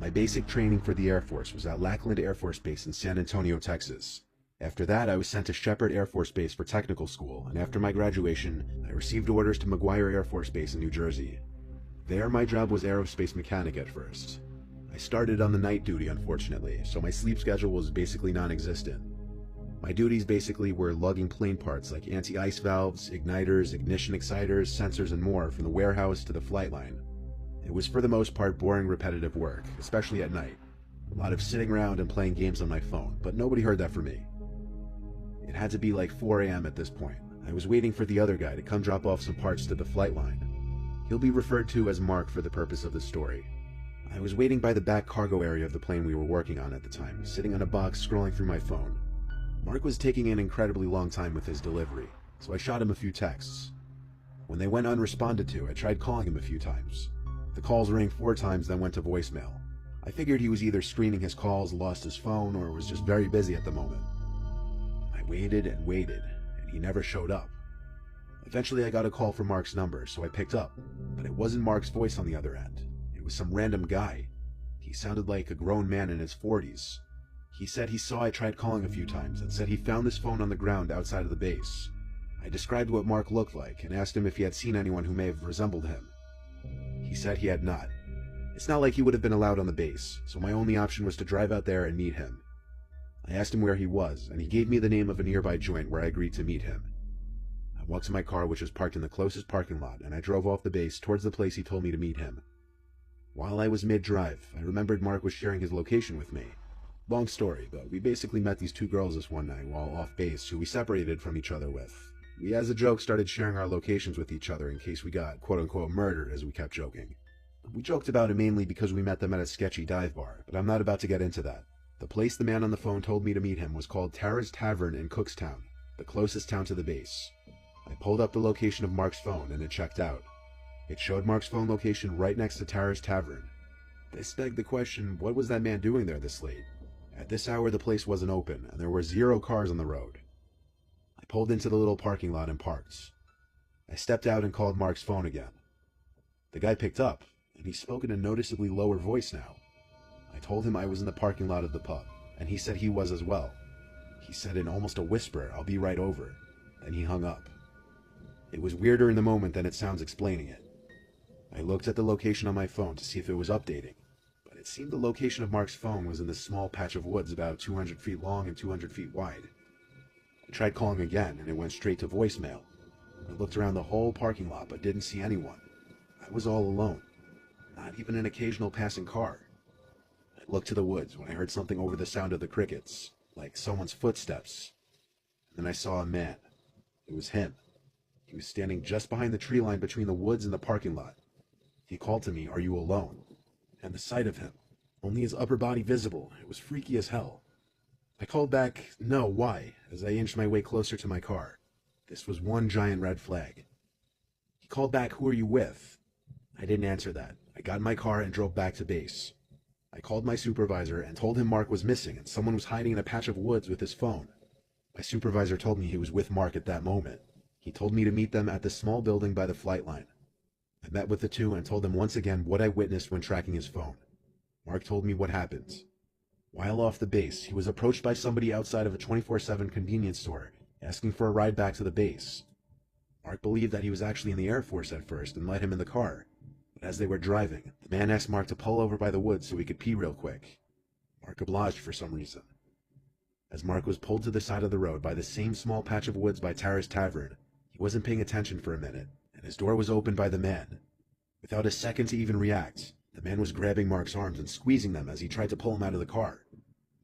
My basic training for the Air Force was at Lackland Air Force Base in San Antonio, Texas. After that, I was sent to Shepherd Air Force Base for technical school, and after my graduation, I received orders to McGuire Air Force Base in New Jersey. There, my job was aerospace mechanic at first. I started on the night duty, unfortunately, so my sleep schedule was basically non-existent. My duties basically were lugging plane parts like anti-ice valves, igniters, ignition exciters, sensors, and more from the warehouse to the flight line. It was for the most part boring, repetitive work, especially at night. A lot of sitting around and playing games on my phone, but nobody heard that from me. It had to be like 4 a.m. at this point. I was waiting for the other guy to come drop off some parts to the flight line. He'll be referred to as Mark for the purpose of the story. I was waiting by the back cargo area of the plane we were working on at the time, sitting on a box scrolling through my phone. Mark was taking an incredibly long time with his delivery, so I shot him a few texts. When they went unresponded to, I tried calling him a few times. The calls rang 4 times, then went to voicemail. I figured he was either screening his calls, lost his phone, or was just very busy at the moment. I waited and waited, and he never showed up. Eventually I got a call from Mark's number, so I picked up, but it wasn't Mark's voice on the other end. It was some random guy. He sounded like a grown man in his 40s. He said he saw I tried calling a few times and said he found this phone on the ground outside of the base. I described what Mark looked like and asked him if he had seen anyone who may have resembled him. He said he had not. It's not like he would have been allowed on the base, so my only option was to drive out there and meet him. I asked him where he was, and he gave me the name of a nearby joint where I agreed to meet him. I walked to my car, which was parked in the closest parking lot, and I drove off the base towards the place he told me to meet him. While I was mid-drive, I remembered Mark was sharing his location with me. Long story, but we basically met these 2 girls this one night while off base who we separated from each other with. We, as a joke, started sharing our locations with each other in case we got quote-unquote murdered, as we kept joking. We joked about it mainly because we met them at a sketchy dive bar, but I'm not about to get into that. The place the man on the phone told me to meet him was called Tara's Tavern in Cookstown, the closest town to the base. I pulled up the location of Mark's phone and it checked out. It showed Mark's phone location right next to Tara's Tavern. This begged the question, what was that man doing there this late? At this hour the place wasn't open, and there were 0 cars on the road. I pulled into the little parking lot and parked. I stepped out and called Mark's phone again. The guy picked up, and he spoke in a noticeably lower voice now. I told him I was in the parking lot of the pub, and he said he was as well. He said in almost a whisper, "I'll be right over." Then he hung up. It was weirder in the moment than it sounds explaining it. I looked at the location on my phone to see if it was updating, but it seemed the location of Mark's phone was in this small patch of woods about 200 feet long and 200 feet wide. I tried calling again, and it went straight to voicemail. I looked around the whole parking lot but didn't see anyone. I was all alone. Not even an occasional passing car. I looked to the woods when I heard something over the sound of the crickets, like someone's footsteps. And then I saw a man. It was him. He was standing just behind the tree line between the woods and the parking lot. He called to me, "Are you alone?" And the sight of him, only his upper body visible, it was freaky as hell. I called back, "No, why?" as I inched my way closer to my car. This was one giant red flag. He called back, "Who are you with?" I didn't answer that. I got in my car and drove back to base. I called my supervisor and told him Mark was missing and someone was hiding in a patch of woods with his phone. My supervisor told me he was with Mark at that moment. He told me to meet them at the small building by the flight line. I met with the two and told them once again what I witnessed when tracking his phone. Mark told me what happened. While off the base, he was approached by somebody outside of a 24/7 convenience store, asking for a ride back to the base. Mark believed that he was actually in the Air Force at first and let him in the car. But as they were driving, the man asked Mark to pull over by the woods so he could pee real quick. Mark obliged for some reason. As Mark was pulled to the side of the road by the same small patch of woods by Tara's Tavern, he wasn't paying attention for a minute, and his door was opened by the man. Without a second to even react, the man was grabbing Mark's arms and squeezing them as he tried to pull him out of the car.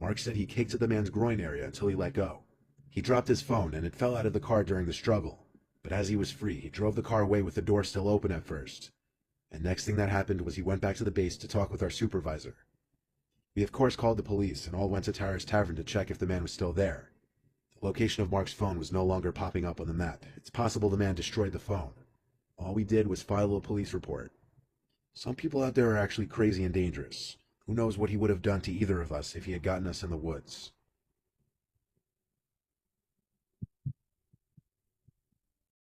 Mark said he kicked at the man's groin area until he let go. He dropped his phone and it fell out of the car during the struggle, but as he was free, he drove the car away with the door still open at first. And next thing that happened was he went back to the base to talk with our supervisor. We of course called the police and all went to Tara's Tavern to check if the man was still there. The location of Mark's phone was no longer popping up on the map. It's possible the man destroyed the phone. All we did was file a police report. Some people out there are actually crazy and dangerous. Who knows what he would have done to either of us if he had gotten us in the woods.